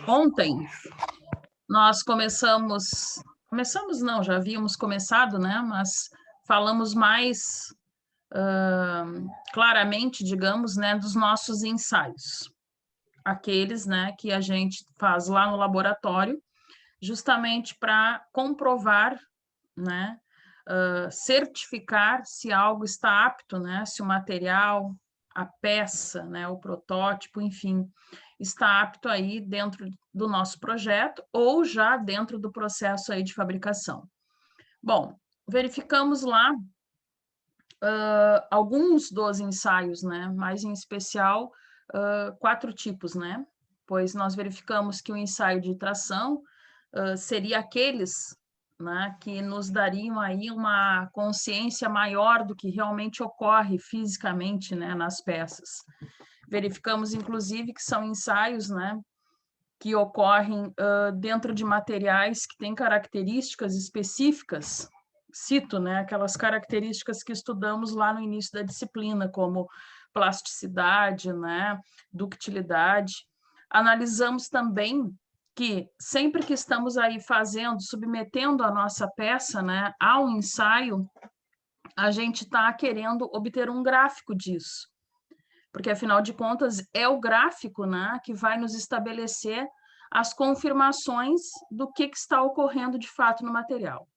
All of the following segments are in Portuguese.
Ontem nós começamos não, já havíamos começado, né? Mas falamos mais claramente, digamos, né, dos nossos ensaios, aqueles, né, que a gente faz lá no laboratório, justamente para comprovar, né, certificar se algo está apto, né, se o material, a peça, né, o protótipo, enfim, está apto aí dentro do nosso projeto ou já dentro do processo aí de fabricação. Bom, verificamos lá alguns dos ensaios, né, mas em especial 4 tipos, né, pois nós verificamos que o ensaio de tração seria aqueles, né, que nos dariam aí uma consciência maior do que realmente ocorre fisicamente, né, nas peças. Verificamos, inclusive, que são ensaios, né, que ocorrem dentro de materiais que têm características específicas, cito, né, aquelas características que estudamos lá no início da disciplina, como plasticidade, né, ductilidade. Analisamos também que sempre que estamos aí fazendo, submetendo a nossa peça, né, a um ensaio, a gente está querendo obter um gráfico disso, porque afinal de contas é o gráfico, né, que vai nos estabelecer as confirmações do que está ocorrendo de fato no material.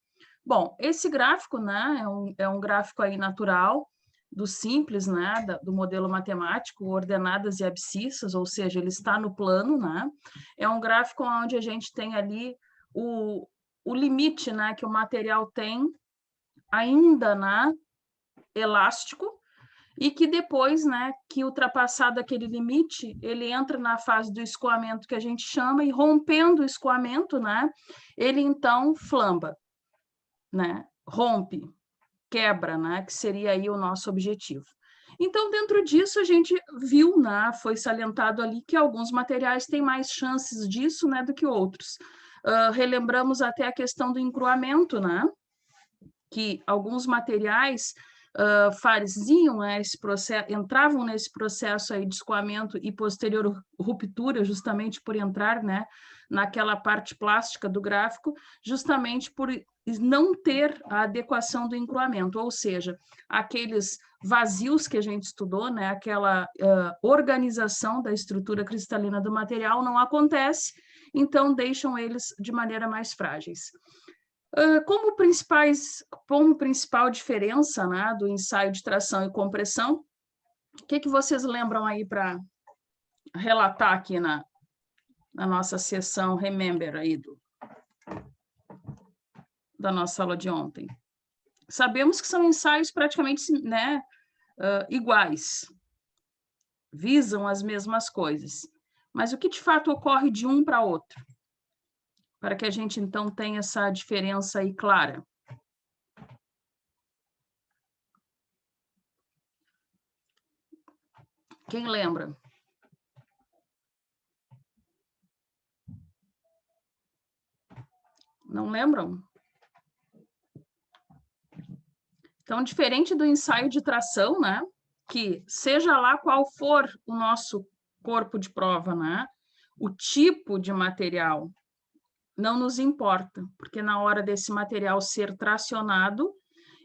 Bom, esse gráfico, né, é um gráfico aí natural, do simples, né, do modelo matemático, ordenadas e abscissas, ou seja, ele está no plano, né, é um gráfico onde a gente tem ali o limite, né, que o material tem ainda, né, elástico, e que depois, né, que ultrapassado aquele limite, ele entra na fase do escoamento que a gente chama, e rompendo o escoamento, né, ele então flamba, né, rompe, quebra, né, que seria aí o nosso objetivo. Então, dentro disso, a gente viu, né, foi salientado ali que alguns materiais têm mais chances disso, né, do que outros. Relembramos até a questão do encruamento, né, que alguns materiais faziam, né, esse processo, entravam nesse processo aí de escoamento e posterior ruptura, justamente por entrar, né, naquela parte plástica do gráfico, justamente por não ter a adequação do encruamento, ou seja, aqueles vazios que a gente estudou, né, aquela organização da estrutura cristalina do material não acontece, então deixam eles de maneira mais frágeis. Como principal diferença, né, do ensaio de tração e compressão, o que vocês lembram aí para relatar aqui na nossa sessão Remember aí da nossa aula de ontem? Sabemos que são ensaios praticamente, né, iguais, visam as mesmas coisas, mas o que de fato ocorre de um para outro? Para que a gente então tenha essa diferença aí clara. Quem lembra? Não lembram? Então, diferente do ensaio de tração, né, que seja lá qual for o nosso corpo de prova, né, o tipo de material não nos importa, porque na hora desse material ser tracionado,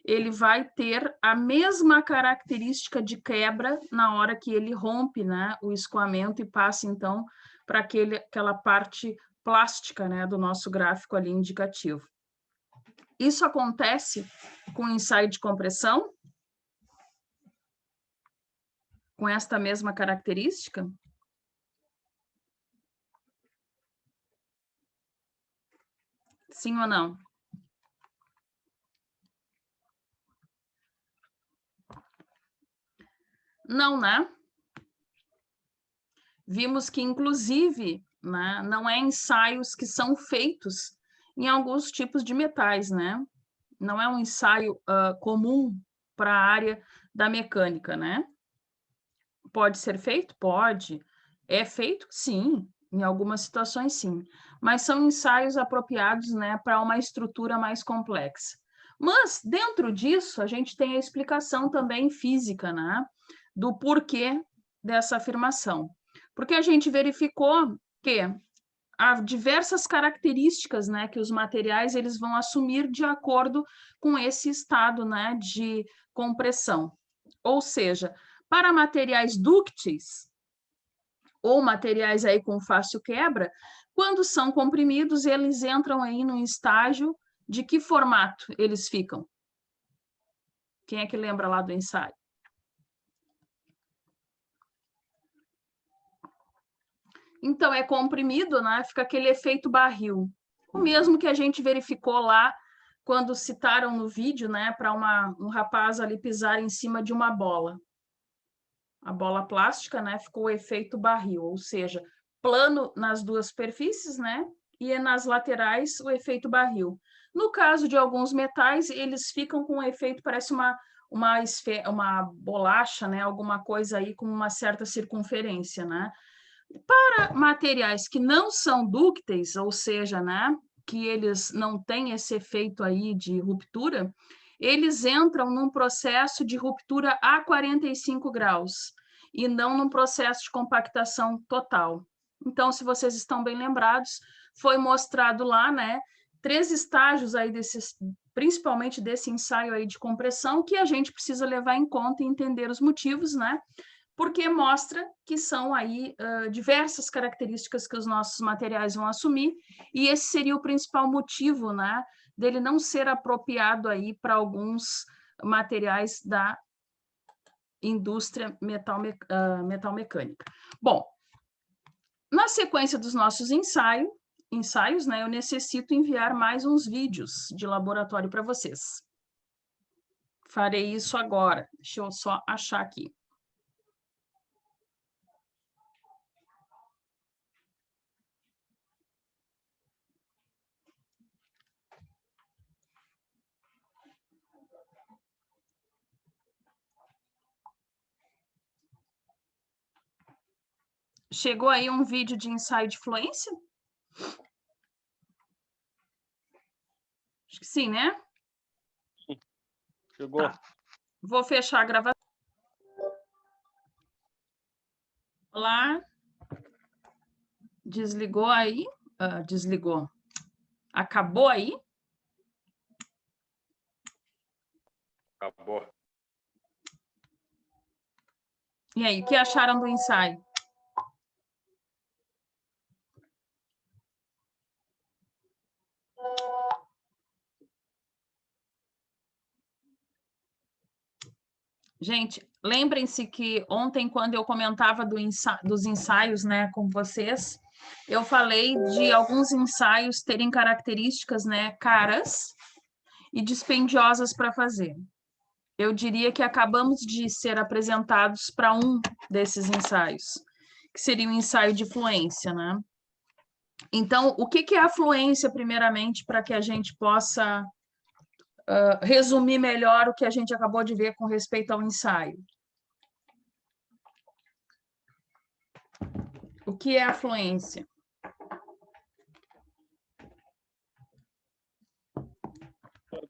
ele vai ter a mesma característica de quebra na hora que ele rompe, né, o escoamento e passa, então, para aquela parte plástica, né, do nosso gráfico ali indicativo. Isso acontece com o ensaio de compressão, com esta mesma característica? Sim ou não? Não, né? Vimos que, inclusive, né, não é ensaios que são feitos em alguns tipos de metais, né? Não é um ensaio comum para a área da mecânica, né? Pode ser feito? Pode. É feito? Sim. Em algumas situações, sim. Mas são ensaios apropriados, né, para uma estrutura mais complexa. Mas, dentro disso, a gente tem a explicação também física, né, do porquê dessa afirmação. Porque a gente verificou que há diversas características, né, que os materiais eles vão assumir de acordo com esse estado, né, de compressão. Ou seja, para materiais dúcteis ou materiais aí com fácil quebra, quando são comprimidos, eles entram aí num estágio de que formato eles ficam? Quem é que lembra lá do ensaio? Então, é comprimido, né? Fica aquele efeito barril. O mesmo que a gente verificou lá quando citaram no vídeo, né? Para um rapaz ali pisar em cima de uma bola. A bola plástica, né? Ficou o efeito barril, ou seja, plano nas duas superfícies, né? E nas laterais o efeito barril. No caso de alguns metais, eles ficam com um efeito, parece uma bolacha, né? Alguma coisa aí com uma certa circunferência, né? Para materiais que não são dúcteis, ou seja, né, que eles não têm esse efeito aí de ruptura, eles entram num processo de ruptura a 45 graus e não num processo de compactação total. Então, se vocês estão bem lembrados, foi mostrado lá, né, 3 estágios aí desses, principalmente desse ensaio aí de compressão, que a gente precisa levar em conta e entender os motivos, né? Porque mostra que são aí diversas características que os nossos materiais vão assumir, e esse seria o principal motivo, né, dele não ser apropriado aí para alguns materiais da indústria metalmecânica. Bom, na sequência dos nossos ensaios, né, eu necessito enviar mais uns vídeos de laboratório para vocês. Farei isso agora. Deixa eu só achar aqui. Chegou aí um vídeo de ensaio de fluência? Acho que sim, né? Chegou. Tá. Vou fechar a gravação. Olá. Desligou aí? Desligou. Acabou aí? Acabou. E aí, o que acharam do ensaio? Gente, lembrem-se que ontem, quando eu comentava dos ensaios, né, com vocês, eu falei de alguns ensaios terem características, né, caras e dispendiosas para fazer. Eu diria que acabamos de ser apresentados para um desses ensaios, que seria o ensaio de fluência, né? Então, o que é a fluência, primeiramente, para que a gente possa resumir melhor o que a gente acabou de ver com respeito ao ensaio? O que é a fluência?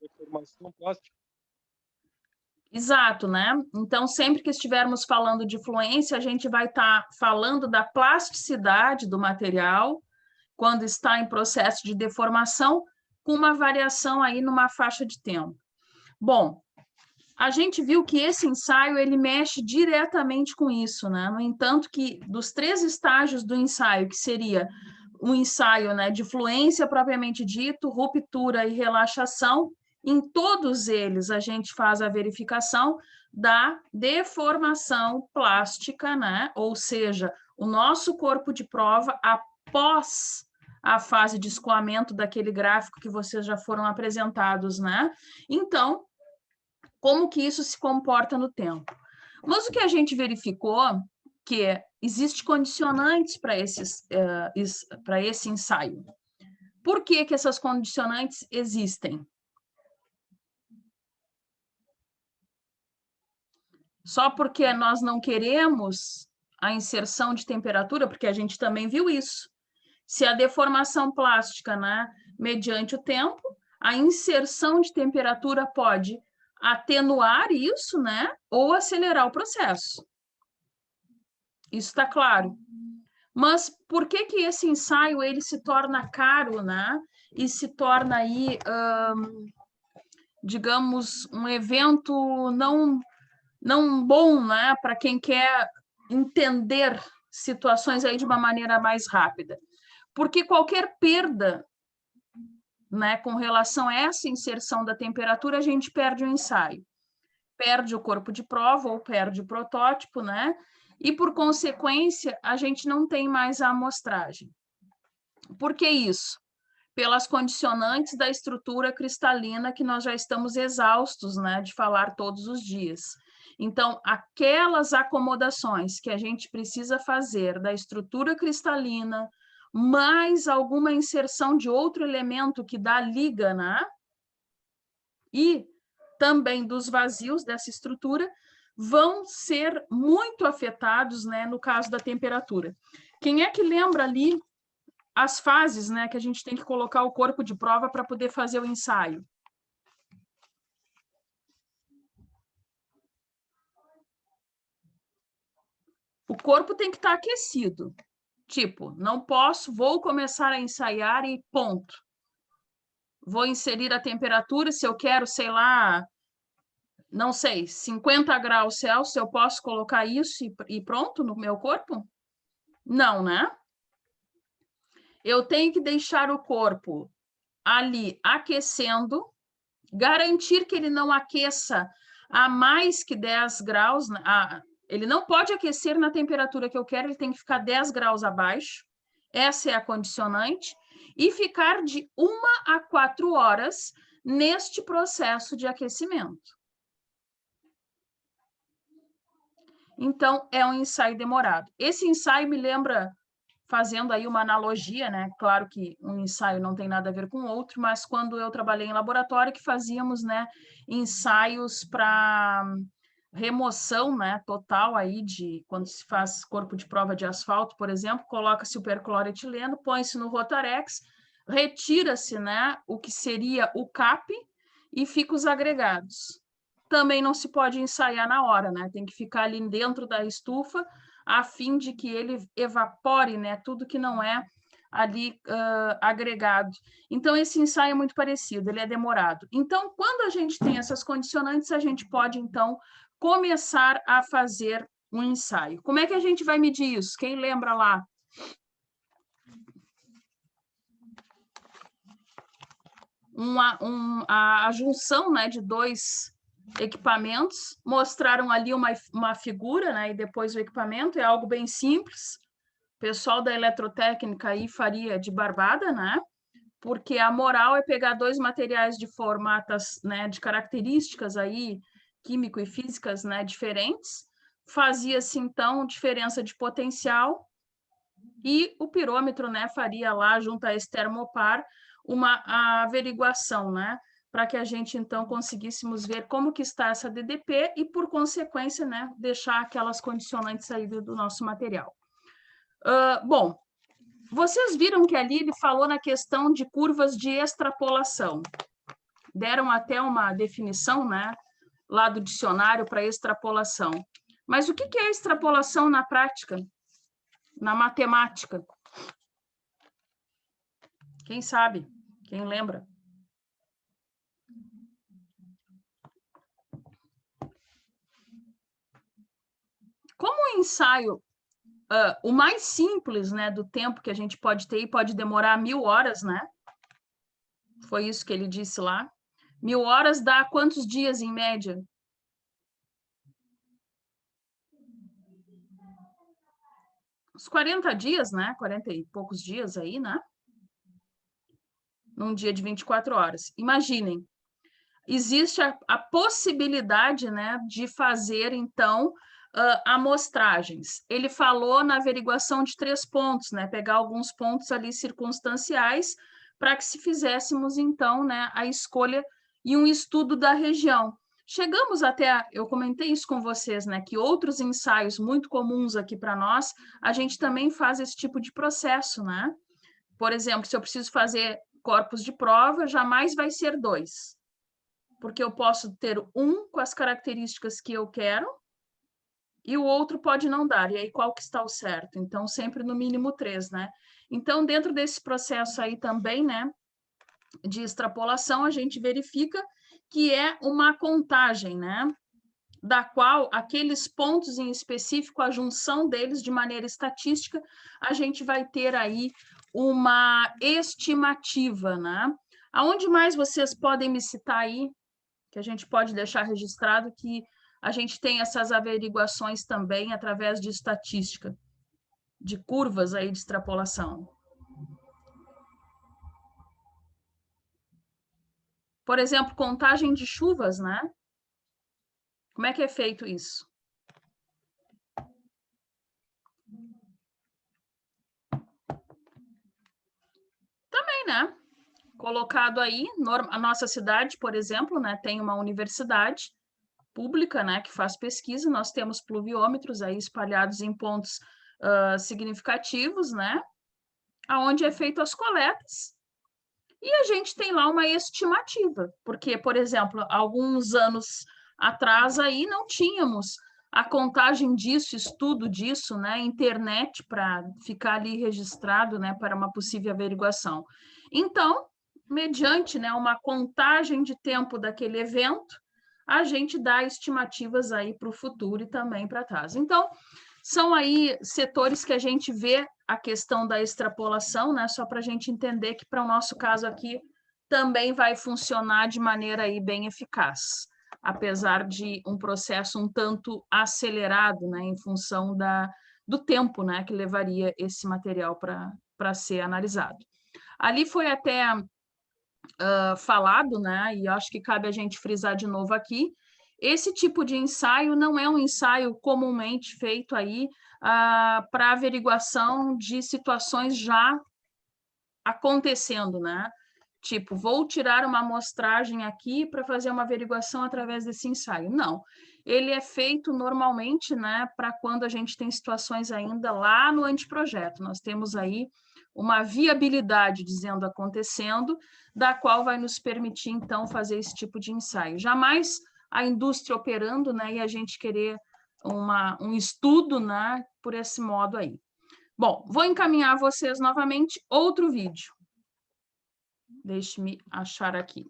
Deformação plástica. Exato, né? Então, sempre que estivermos falando de fluência, a gente vai estar falando da plasticidade do material quando está em processo de deformação, com uma variação aí numa faixa de tempo. Bom, a gente viu que esse ensaio ele mexe diretamente com isso, né? No entanto, que dos 3 estágios do ensaio, que seria um ensaio, né, de fluência propriamente dito, ruptura e relaxação, em todos eles a gente faz a verificação da deformação plástica, né? Ou seja, o nosso corpo de prova após a fase de escoamento daquele gráfico que vocês já foram apresentados, né? Então, como que isso se comporta no tempo? Mas o que a gente verificou que existe condicionantes para esse ensaio. Por que essas condicionantes existem? Só porque nós não queremos a inserção de temperatura, porque a gente também viu isso. Se a deformação plástica, né, mediante o tempo, a inserção de temperatura pode atenuar isso, né, ou acelerar o processo. Isso está claro. Mas por que que esse ensaio ele se torna caro, né? E se torna aí, digamos, um evento não bom, né? Para quem quer entender situações aí de uma maneira mais rápida. Porque qualquer perda, né, com relação a essa inserção da temperatura, a gente perde o ensaio. Perde o corpo de prova ou perde o protótipo, né? E, por consequência, a gente não tem mais a amostragem. Por que isso? Pelas condicionantes da estrutura cristalina que nós já estamos exaustos, né, de falar todos os dias. Então, aquelas acomodações que a gente precisa fazer da estrutura cristalina, mais alguma inserção de outro elemento que dá liga, né? E também dos vazios dessa estrutura, vão ser muito afetados, né, no caso da temperatura. Quem é que lembra ali as fases, né, que a gente tem que colocar o corpo de prova para poder fazer o ensaio? O corpo tem que estar aquecido. Tipo, não posso, vou começar a ensaiar e ponto. Vou inserir a temperatura, se eu quero, sei lá, não sei, 50 graus Celsius, eu posso colocar isso e pronto no meu corpo? Não, né? Eu tenho que deixar o corpo ali aquecendo, garantir que ele não aqueça a mais que 10 graus, ele não pode aquecer na temperatura que eu quero, ele tem que ficar 10 graus abaixo, essa é a condicionante, e ficar de 1 a 4 horas neste processo de aquecimento. Então, é um ensaio demorado. Esse ensaio me lembra, fazendo aí uma analogia, né? Claro que um ensaio não tem nada a ver com o outro, mas quando eu trabalhei em laboratório, que fazíamos, né, ensaios para remoção, né, total aí de quando se faz corpo de prova de asfalto, por exemplo, coloca-se o percloretileno, põe-se no Rotarex, retira-se, né, o que seria o CAP e fica os agregados. Também não se pode ensaiar na hora, né? Tem que ficar ali dentro da estufa a fim de que ele evapore, né, tudo que não é ali agregado. Então, esse ensaio é muito parecido, ele é demorado. Então, quando a gente tem essas condicionantes, a gente pode, então, começar a fazer um ensaio. Como é que a gente vai medir isso? Quem lembra lá? A junção, né, de dois equipamentos, mostraram ali uma figura, né, e depois o equipamento, é algo bem simples. O pessoal da eletrotécnica aí faria de barbada, né? Porque a moral é pegar dois materiais de formatas, né, de características aí químico e físicas, né, diferentes, fazia-se então diferença de potencial e o pirômetro, né, faria lá junto a esse termopar uma averiguação, né, para que a gente então conseguíssemos ver como que está essa DDP e por consequência, né, deixar aquelas condicionantes aí do nosso material. Bom, vocês viram que ali ele falou na questão de curvas de extrapolação. Deram até uma definição, né, lá do dicionário para extrapolação. Mas o que é extrapolação na prática? Na matemática? Quem sabe? Quem lembra? Como o ensaio, o mais simples, né, do tempo que a gente pode ter, pode demorar 1000 horas, né? Foi isso que ele disse lá. 1000 horas dá quantos dias em média? Uns 40 dias, né? 40 e poucos dias aí, né? Num dia de 24 horas. Imaginem, existe a possibilidade, né, de fazer, então, amostragens. Ele falou na averiguação de 3 pontos, né? Pegar alguns pontos ali circunstanciais para que se fizéssemos, então, né, a escolha e um estudo da região. Chegamos até, eu comentei isso com vocês, né, que outros ensaios muito comuns aqui para nós, a gente também faz esse tipo de processo, né? Por exemplo, se eu preciso fazer corpos de prova, jamais vai ser 2, porque eu posso ter um com as características que eu quero e o outro pode não dar. E aí, qual que está o certo? Então, sempre no mínimo 3, né? Então, dentro desse processo aí também, né, de extrapolação, a gente verifica que é uma contagem, né, da qual aqueles pontos em específico, a junção deles de maneira estatística, a gente vai ter aí uma estimativa, né? Aonde mais vocês podem me citar aí, que a gente pode deixar registrado que a gente tem essas averiguações também através de estatística, de curvas aí de extrapolação? Por exemplo, contagem de chuvas, né? Como é que é feito isso? Também, né? Colocado aí, a nossa cidade, por exemplo, né, tem uma universidade pública, né, que faz pesquisa, nós temos pluviômetros aí espalhados em pontos significativos, né, aonde é feito as coletas, e a gente tem lá uma estimativa, porque, por exemplo, alguns anos atrás aí não tínhamos a contagem disso, estudo disso, né, internet para ficar ali registrado, né, para uma possível averiguação. Então, mediante, né, uma contagem de tempo daquele evento, a gente dá estimativas aí para o futuro e também para trás. Então, são aí setores que a gente vê a questão da extrapolação, né? Só para a gente entender que para o nosso caso aqui também vai funcionar de maneira aí bem eficaz, apesar de um processo um tanto acelerado, né? Em função do tempo, né? Que levaria esse material para ser analisado. Ali foi até falado, né? E acho que cabe a gente frisar de novo aqui. Esse tipo de ensaio não é um ensaio comumente feito aí para averiguação de situações já acontecendo, né? Tipo, vou tirar uma amostragem aqui para fazer uma averiguação através desse ensaio. Não, ele é feito normalmente, né, para quando a gente tem situações ainda lá no anteprojeto. Nós temos aí uma viabilidade, dizendo, acontecendo, da qual vai nos permitir, então, fazer esse tipo de ensaio. Jamais a indústria operando, né, e a gente querer um estudo, né, por esse modo aí. Bom, vou encaminhar a vocês novamente outro vídeo. Deixe-me achar aqui.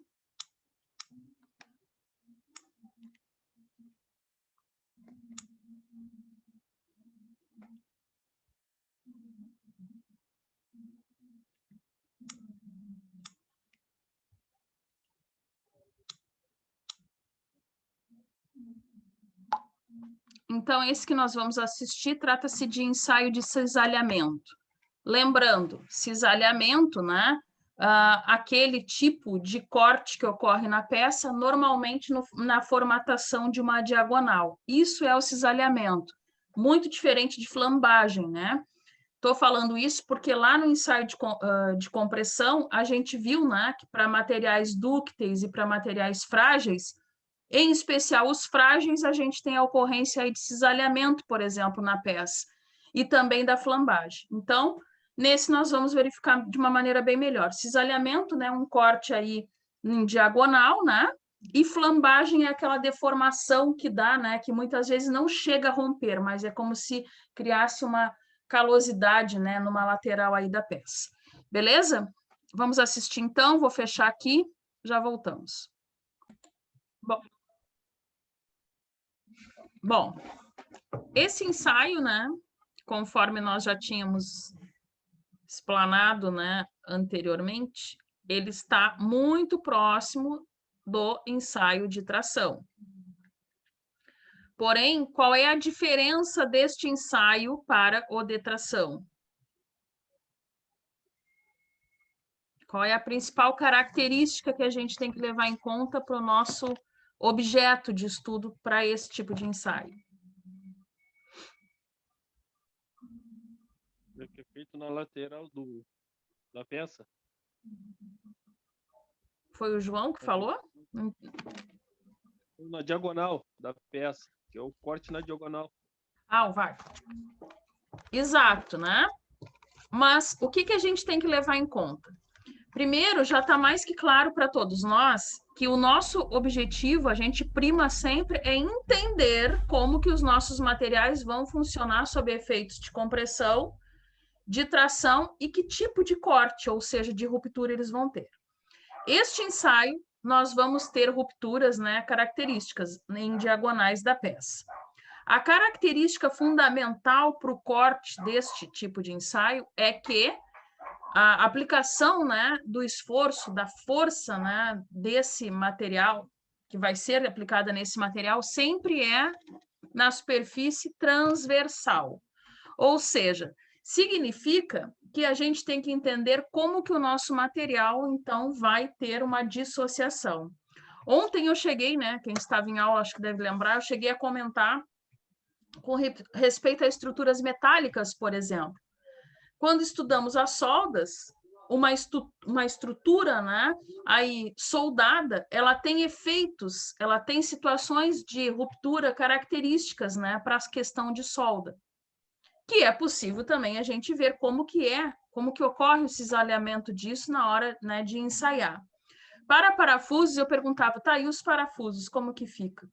Então, esse que nós vamos assistir trata-se de ensaio de cisalhamento. Lembrando, cisalhamento, né? Aquele tipo de corte que ocorre na peça, normalmente na formatação de uma diagonal. Isso é o cisalhamento, muito diferente de flambagem, né? Estou falando isso porque lá no ensaio de compressão, a gente viu, né, que para materiais dúcteis e para materiais frágeis, em especial os frágeis, a gente tem a ocorrência aí de cisalhamento, por exemplo, na peça, e também da flambagem. Então, nesse nós vamos verificar de uma maneira bem melhor. Cisalhamento, né, um corte aí em diagonal, né? E flambagem é aquela deformação que dá, né, que muitas vezes não chega a romper, mas é como se criasse uma calosidade, né, numa lateral aí da peça. Beleza? Vamos assistir então, vou fechar aqui, já voltamos. Bom, esse ensaio, né, conforme nós já tínhamos explanado, né, anteriormente, ele está muito próximo do ensaio de tração. Porém, qual é a diferença deste ensaio para o de tração? Qual é a principal característica que a gente tem que levar em conta para o nosso objeto de estudo para esse tipo de ensaio? É feito na lateral da peça. Foi o João que falou? Na diagonal da peça, que é o corte na diagonal. Vai. Exato, né? Mas o que a gente tem que levar em conta? Primeiro, já está mais que claro para todos nós que o nosso objetivo, a gente prima sempre, é entender como que os nossos materiais vão funcionar sob efeitos de compressão, de tração e que tipo de corte, ou seja, de ruptura eles vão ter. Este ensaio, nós vamos ter rupturas, né, características em diagonais da peça. A característica fundamental para o corte deste tipo de ensaio é que a aplicação, né, do esforço, da força, né, desse material, que vai ser aplicada nesse material, sempre é na superfície transversal. Ou seja, significa que a gente tem que entender como que o nosso material, então, vai ter uma dissociação. Ontem eu cheguei, né, quem estava em aula, acho que deve lembrar, eu cheguei a comentar com respeito a estruturas metálicas, por exemplo. Quando estudamos as soldas, uma estrutura, né, aí soldada, ela tem efeitos, ela tem situações de ruptura características, né, para a questão de solda, que é possível também a gente ver como que ocorre o cisalhamento disso na hora, né, de ensaiar. Para parafusos, eu perguntava, tá, e os parafusos, como que fica?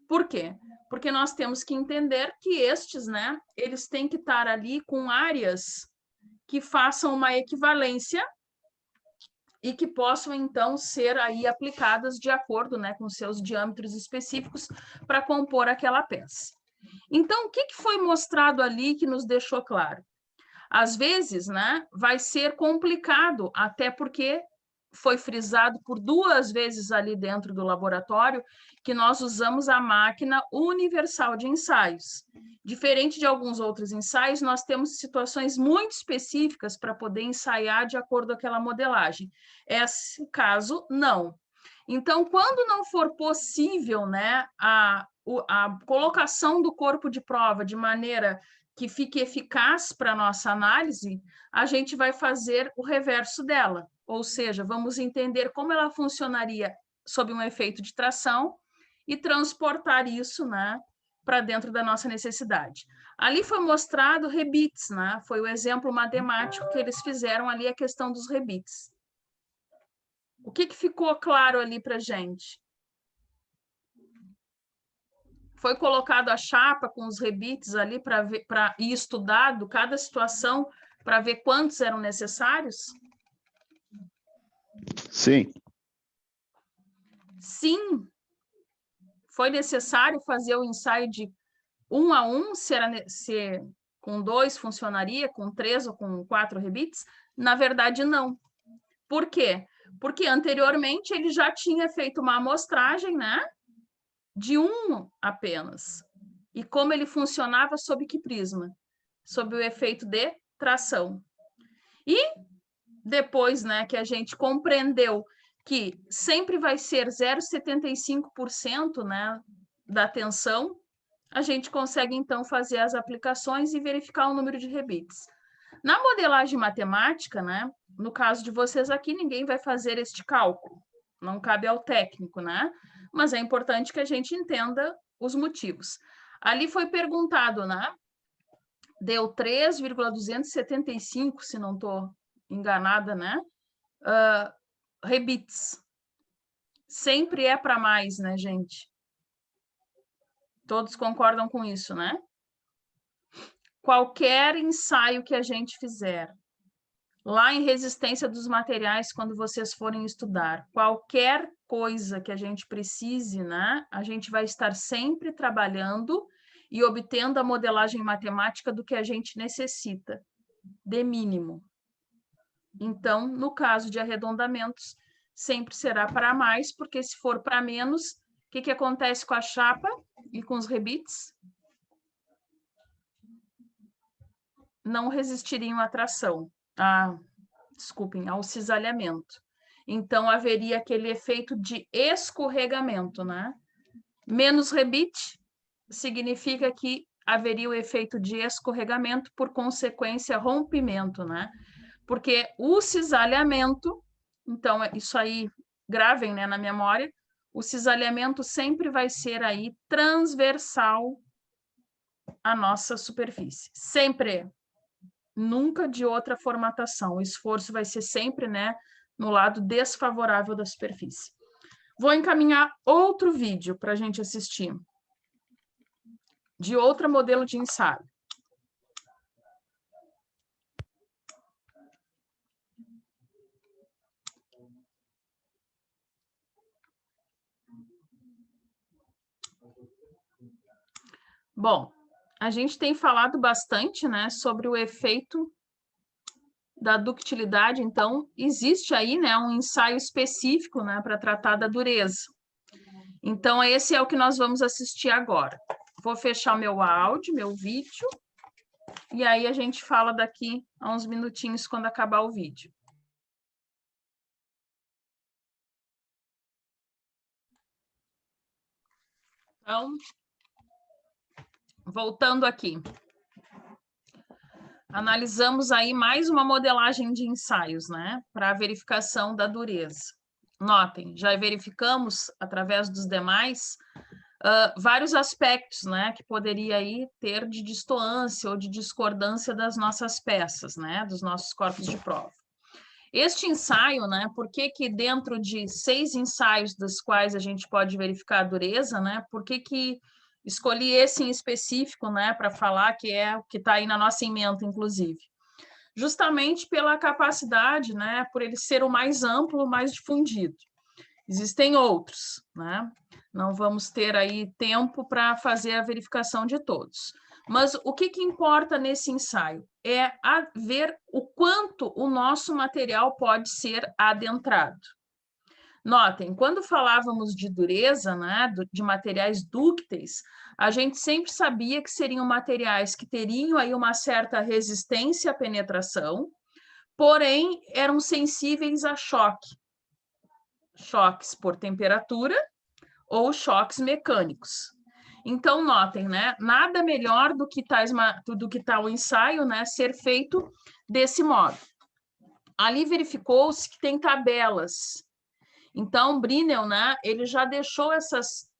Por quê? Porque nós temos que entender que estes, né, eles têm que estar ali com áreas que façam uma equivalência e que possam, então, ser aí aplicadas de acordo, né, com seus diâmetros específicos para compor aquela peça. Então, o que foi mostrado ali que nos deixou claro? Às vezes, né, vai ser complicado, até porque foi frisado por 2 vezes ali dentro do laboratório que nós usamos a máquina universal de ensaios. Diferente de alguns outros ensaios, nós temos situações muito específicas para poder ensaiar de acordo com aquela modelagem. Esse caso, não. Então, quando não for possível, né, a colocação do corpo de prova de maneira que fique eficaz para a nossa análise, a gente vai fazer o reverso dela, ou seja, vamos entender como ela funcionaria sob um efeito de tração e transportar isso, né, para dentro da nossa necessidade. Ali foi mostrado rebites, né? Foi o exemplo matemático que eles fizeram ali, a questão dos rebites. O que ficou claro ali para a gente? Foi colocado a chapa com os rebites ali para ver, e estudado cada situação para ver quantos eram necessários? Sim. Sim. Foi necessário fazer o ensaio de 1 a 1, se com 2 funcionaria, com 3 ou com 4 rebites? Na verdade, não. Por quê? Porque anteriormente ele já tinha feito uma amostragem, né, de 1 apenas. E como ele funcionava sob que prisma? Sob o efeito de tração. E depois, né, que a gente compreendeu que sempre vai ser 0,75%, né, da tensão, a gente consegue, então, fazer as aplicações e verificar o número de rebites. Na modelagem matemática, né, no caso de vocês aqui, ninguém vai fazer este cálculo, não cabe ao técnico, né? Mas é importante que a gente entenda os motivos. Ali foi perguntado, né? Deu 3,275, se não estou enganada, né? Rebites. Sempre é para mais, né, gente? Todos concordam com isso, né? Qualquer ensaio que a gente fizer, lá em resistência dos materiais, quando vocês forem estudar, qualquer coisa que a gente precise, né, a gente vai estar sempre trabalhando e obtendo a modelagem matemática do que a gente necessita, de mínimo. Então, no caso de arredondamentos, sempre será para mais, porque se for para menos, o que acontece com a chapa e com os rebites? Não resistiriam à tração, desculpem, ao cisalhamento. Então, haveria aquele efeito de escorregamento, né? Menos rebite significa que haveria o efeito de escorregamento, por consequência, rompimento, né? Porque o cisalhamento, então, isso aí, gravem, né, na memória, o cisalhamento sempre vai ser aí transversal à nossa superfície. Sempre. Nunca de outra formatação. O esforço vai ser sempre, né, no lado desfavorável da superfície. Vou encaminhar outro vídeo para a gente assistir, de outro modelo de ensaio. Bom, a gente tem falado bastante, né, sobre o efeito da ductilidade, então existe aí, né, um ensaio específico, né, para tratar da dureza. Então, esse é o que nós vamos assistir agora. Vou fechar meu áudio, meu vídeo, e aí a gente fala daqui a uns minutinhos quando acabar o vídeo. Então, voltando aqui. Analisamos aí mais uma modelagem de ensaios, né, para a verificação da dureza. Notem, já verificamos, através dos demais, vários aspectos, né, que poderia aí ter de distoância ou de discordância das nossas peças, né, dos nossos corpos de prova. Este ensaio, né, por que dentro de 6 ensaios dos quais a gente pode verificar a dureza, né, por que escolhi esse em específico, né, para falar que é o que está aí na nossa ementa, inclusive? Justamente pela capacidade, né, por ele ser o mais amplo, o mais difundido. Existem outros, né? Não vamos ter aí tempo para fazer a verificação de todos. Mas o que importa nesse ensaio? É ver o quanto o nosso material pode ser adentrado. Notem, quando falávamos de dureza, né, de materiais dúcteis, a gente sempre sabia que seriam materiais que teriam aí uma certa resistência à penetração, porém eram sensíveis a choque. Choques por temperatura ou choques mecânicos. Então, notem, né? Nada melhor do que tal ensaio, né, ser feito desse modo. Ali verificou-se que tem tabelas. Então, Brinell, né, ele já deixou essas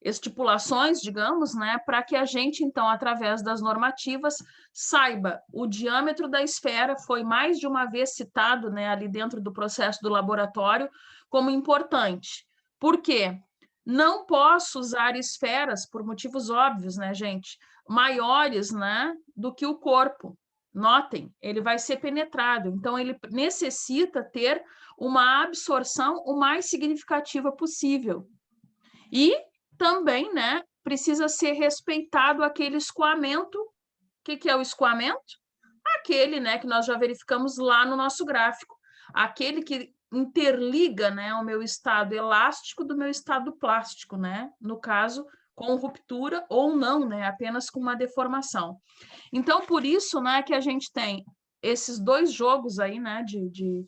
estipulações, digamos, né, para que a gente, então, através das normativas, saiba o diâmetro da esfera, foi mais de uma vez citado, né, ali dentro do processo do laboratório, como importante. Por quê? Não posso usar esferas, por motivos óbvios, né, gente, maiores, né, do que o corpo. Notem, ele vai ser penetrado, então ele necessita ter uma absorção o mais significativa possível. E também, né, precisa ser respeitado aquele escoamento. O que é o escoamento? Aquele, né, que nós já verificamos lá no nosso gráfico. Aquele que interliga, né, o meu estado elástico do meu estado plástico, né? No caso, com ruptura ou não, né? Apenas com uma deformação. Então, por isso, né, que a gente tem esses dois jogos aí, né, de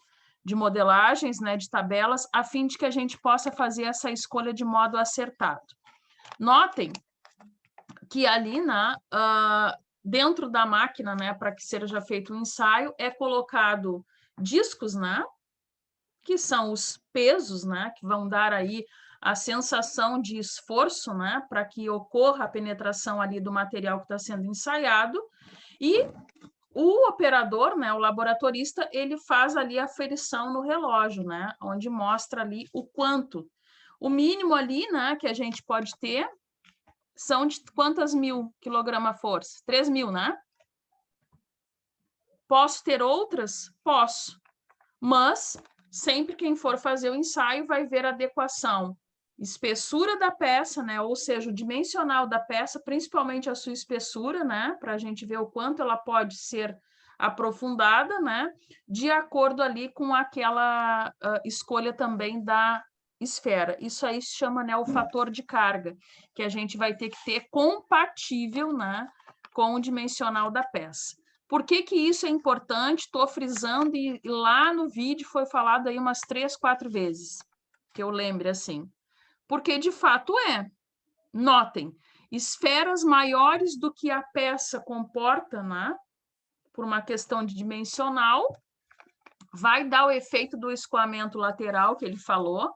modelagens, né, de tabelas, a fim de que a gente possa fazer essa escolha de modo acertado. Notem que ali, dentro da máquina, né, para que seja feito um ensaio, é colocado discos, né, que são os pesos, né, que vão dar aí a sensação de esforço, né, para que ocorra a penetração ali do material que está sendo ensaiado, e o operador, né, o laboratorista, ele faz ali a aferição no relógio, né, onde mostra ali o quanto. O mínimo ali, né, que a gente pode ter são de quantas mil quilograma-força? 3.000, né? Posso ter outras? Posso. Mas sempre quem for fazer o ensaio vai ver a adequação, espessura da peça, né? Ou seja, o dimensional da peça, principalmente a sua espessura, né? Para a gente ver o quanto ela pode ser aprofundada, né? De acordo ali com aquela escolha também da esfera. Isso aí se chama, né, o fator de carga, que a gente vai ter que ter compatível, né, com o dimensional da peça. Por que isso é importante? Estou frisando e lá no vídeo foi falado aí umas 3, 4 vezes, que eu lembre assim. Porque de fato é. Notem, esferas maiores do que a peça comporta, né, por uma questão de dimensional, vai dar o efeito do escoamento lateral que ele falou.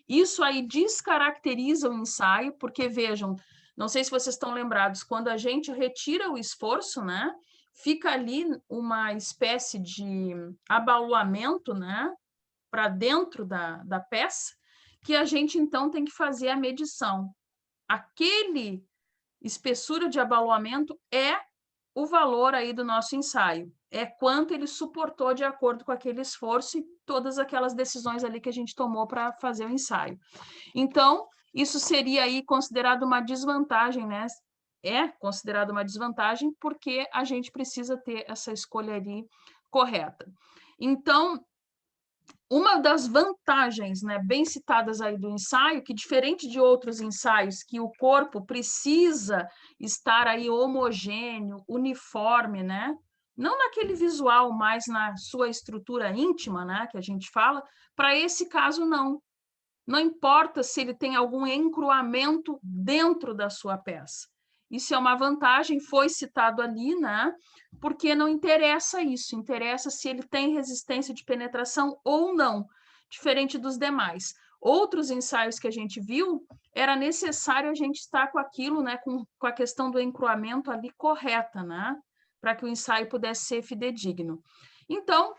Isso aí descaracteriza o ensaio, porque, vejam, Não sei se vocês estão lembrados, quando a gente retira o esforço, né, fica ali uma espécie de abaloamento, né, para dentro da peça, que a gente então tem que fazer a medição. Aquele espessura de abaloamento é o valor aí do nosso ensaio, é quanto ele suportou de acordo com aquele esforço e todas aquelas decisões ali que a gente tomou para fazer o ensaio. Então, isso seria aí considerado uma desvantagem, né? É considerado uma desvantagem porque a gente precisa ter essa escolha ali correta. Então, uma das vantagens, né, bem citadas aí do ensaio, que diferente de outros ensaios, que o corpo precisa estar aí homogêneo, uniforme, né? Não naquele visual, mas na sua estrutura íntima, né, que a gente fala, para esse caso não. Não importa se ele tem algum encruamento dentro da sua peça. Isso é uma vantagem, foi citado ali, né? Porque não interessa isso, interessa se ele tem resistência de penetração ou não, diferente dos demais. Outros ensaios que a gente viu, era necessário a gente estar com aquilo, né? Com a questão do encruamento ali correta, né? Para que o ensaio pudesse ser fidedigno. Então,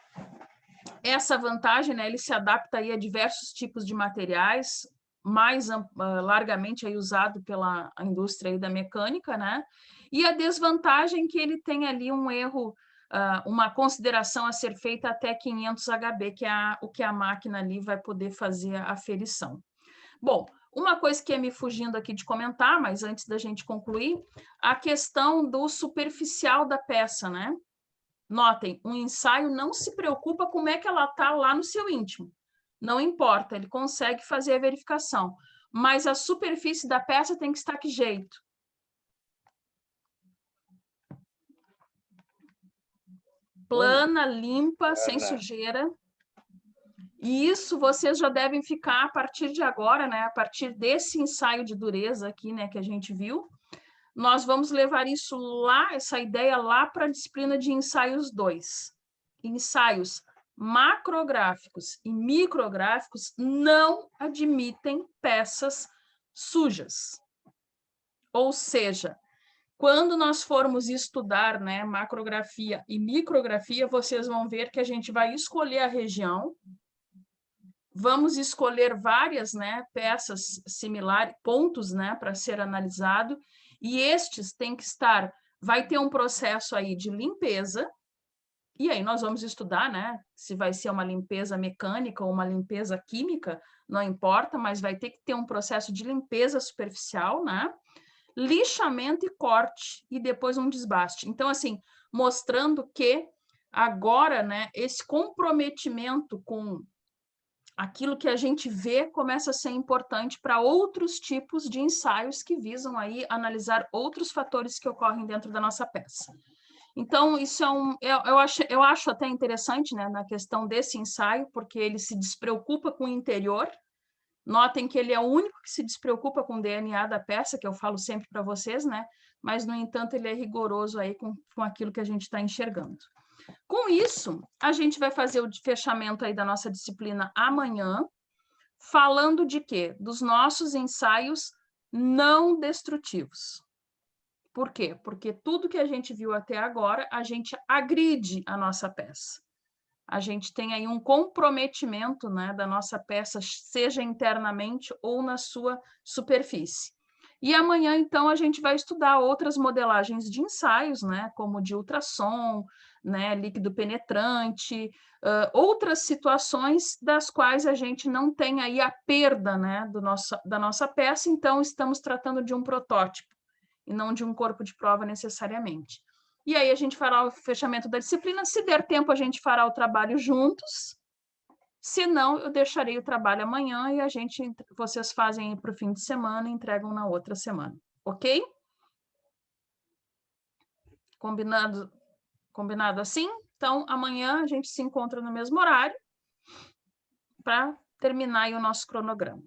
essa vantagem, né, ele se adapta aí a diversos tipos de materiais, mais largamente aí usado pela indústria aí da mecânica, né? E a desvantagem que ele tem ali um erro, uma consideração a ser feita até 500 HB, que é o que a máquina ali vai poder fazer a aferição. Bom, uma coisa que é me fugindo aqui de comentar, mas antes da gente concluir, a questão do superficial da peça, né? Notem, um ensaio não se preocupa como é que ela está lá no seu íntimo. Não importa, ele consegue fazer a verificação. Mas a superfície da peça tem que estar que jeito? Plana, limpa, sem sujeira. E isso vocês já devem ficar a partir de agora, né? A partir desse ensaio de dureza aqui, né, que a gente viu. Nós vamos levar isso lá, essa ideia lá para a disciplina de ensaios 2. Ensaios macrográficos e micrográficos não admitem peças sujas. Ou seja, quando nós formos estudar, né, macrografia e micrografia, vocês vão ver que a gente vai escolher a região, vamos escolher várias, né, peças similares, pontos, né, para ser analisado, e estes têm que estar, vai ter um processo aí de limpeza, e aí nós vamos estudar, né, se vai ser uma limpeza mecânica ou uma limpeza química, não importa, mas vai ter que ter um processo de limpeza superficial, né, lixamento e corte, e depois um desbaste. Então, assim, mostrando que agora, né, esse comprometimento com aquilo que a gente vê começa a ser importante para outros tipos de ensaios que visam aí analisar outros fatores que ocorrem dentro da nossa peça. Então, isso eu acho até interessante, né, na questão desse ensaio, porque ele se despreocupa com o interior. Notem que ele é o único que se despreocupa com o DNA da peça, que eu falo sempre para vocês, né? Mas, no entanto, ele é rigoroso aí com aquilo que a gente está enxergando. Com isso, a gente vai fazer o fechamento aí da nossa disciplina amanhã, falando de quê? Dos nossos ensaios não destrutivos. Por quê? Porque tudo que a gente viu até agora, a gente agride a nossa peça. A gente tem aí um comprometimento, né, da nossa peça, seja internamente ou na sua superfície. E amanhã, então, a gente vai estudar outras modelagens de ensaios, né, como de ultrassom, né, líquido penetrante, outras situações das quais a gente não tem aí a perda, né, da nossa peça, então estamos tratando de um protótipo e não de um corpo de prova necessariamente. E aí a gente fará o fechamento da disciplina. Se der tempo, a gente fará o trabalho juntos. Se não, eu deixarei o trabalho amanhã e vocês fazem para o fim de semana e entregam na outra semana. Ok? Combinado assim? Então, amanhã a gente se encontra no mesmo horário para terminar aí o nosso cronograma.